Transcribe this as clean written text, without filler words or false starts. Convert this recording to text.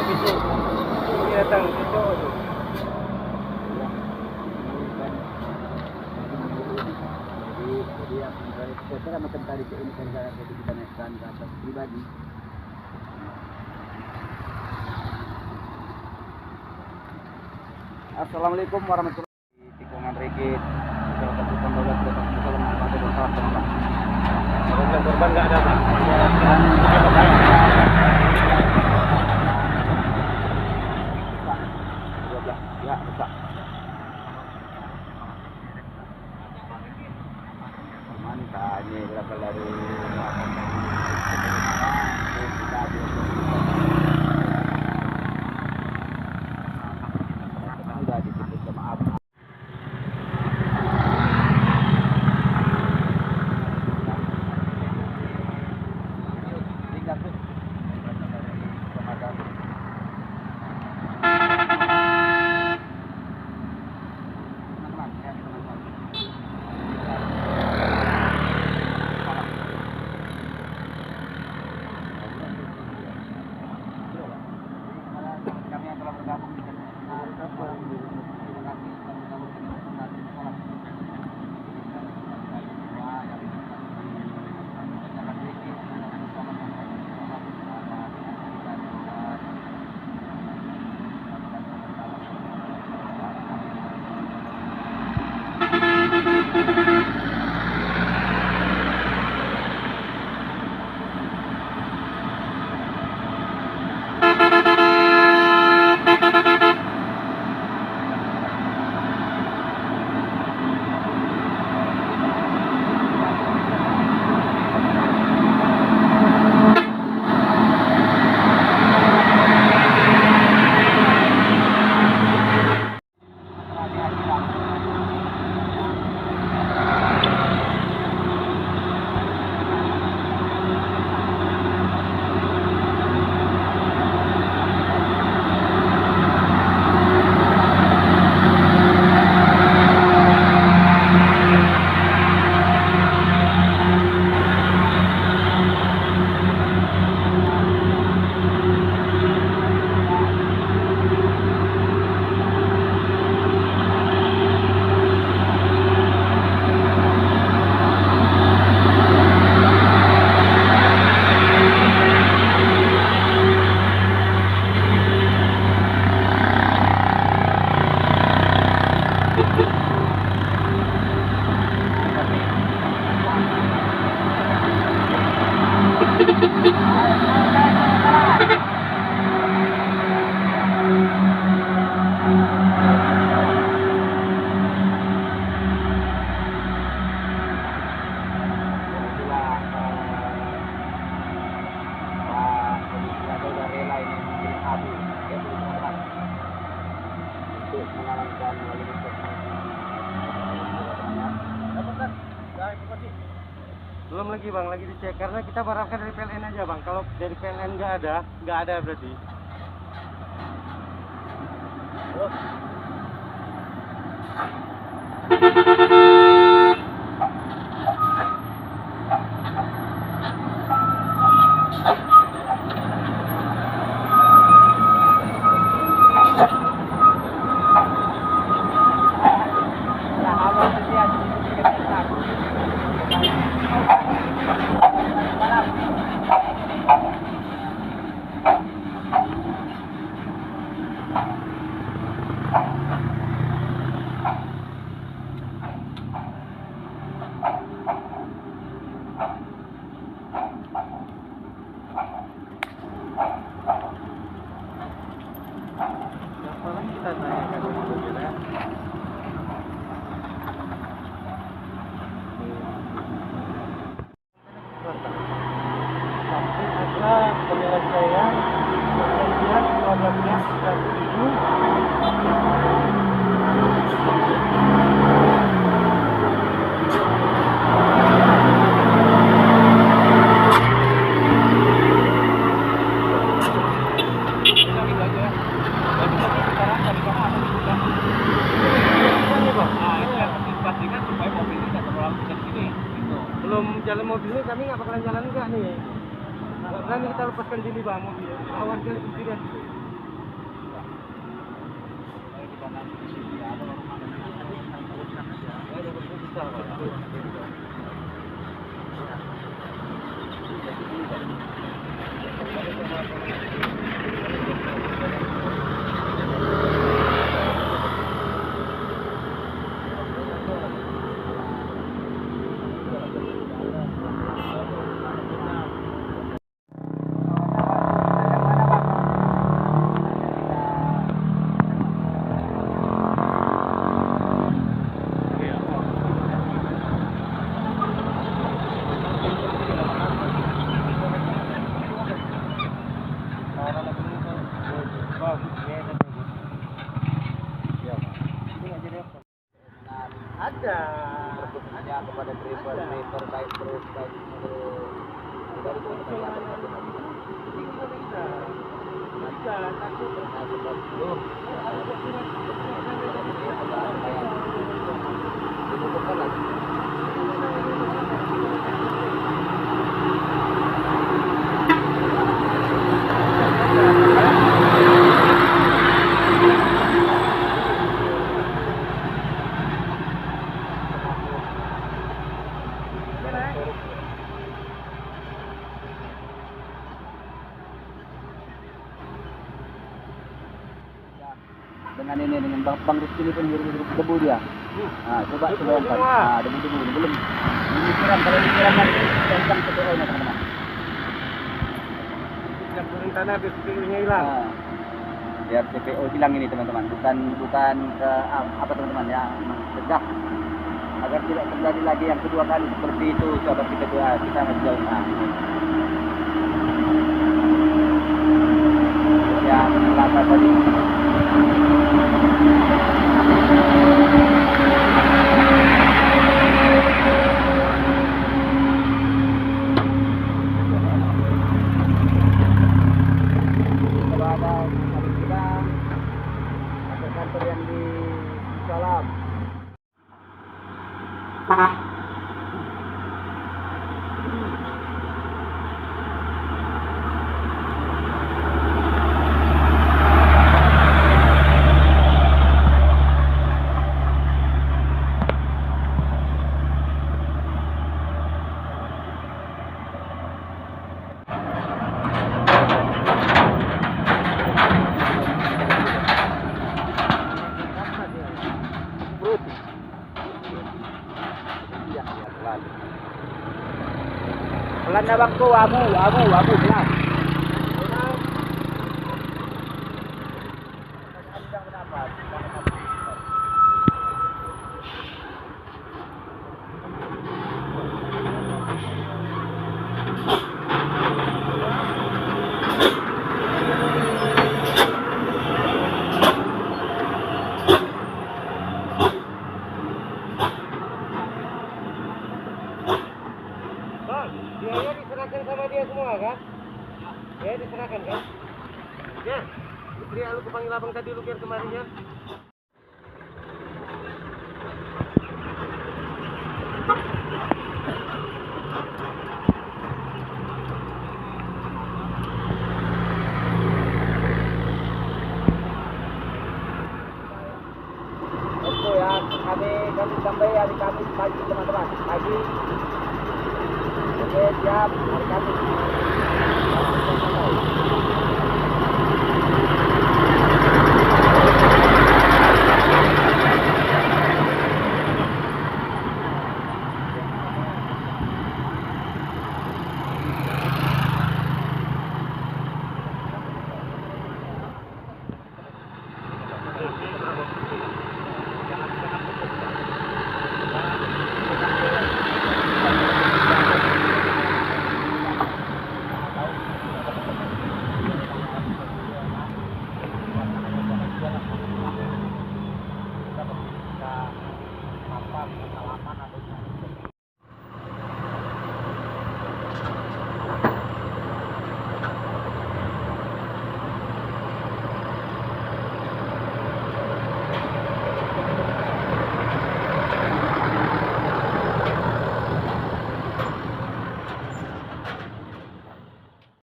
besok. Ini datang besok tu. Jadi saya macam tadi ini kan jadi kita naikkan ke atas pribadi. Assalamualaikum warahmatullahi wabarakatuh. Tikungan rigid. Salah satu pembawa kereta besar pada besar teman. Korban enggak ada, Bang. Ya, rusak. Mantap, ini level dari sudah ditutup sama apa? Belum lagi, Bang, lagi dicek karena kita barangkan dari PLN aja, Bang. Kalau dari PLN nggak ada berarti. Kita tanyakan dulu ya. Sampai ada penyelesaian perjanjian 15 dan 7. Supaya mobil ini tidak terlalu ke sini. Belum jalan mobil ini kami nggak bakalan jalan enggak nih. Nggak berani kita lepaskan diri, Bang, mobil. Awan kali sendirian. Bisa, Pak. Ada. Berkhususnya kepada driver baik terus baik dari teman-teman Bisa, takut. dibutuhkan lagi. Dengan ini dengan Bang Rizky ini pun hirup debu dia. Nah, coba lempar. Nah, debu-debu ini belum. Ini siram, kalau disiram nanti kencang CPO-nya teman-teman. Yang turun tanah biar CPO-nya hilang. Nah, biar CPO hilang ini teman-teman, bukan ke apa teman-teman ya, cegah agar tidak terjadi lagi yang kedua kali seperti itu. Coba kita doa, kita masih jauh. Nah, yang lama tadi. Kantor yang di Salam. Pelan na bang ko, abu, pelan. Biaya diserahkan sama dia semua kan? Biaya diserahkan kan? Ya, Putri lu kepanggil abang tadi lu biar kemarin ya. Oke ya, kami sampai hari Kamis pagi teman-teman, pagi. Oke siap, hari Kamis.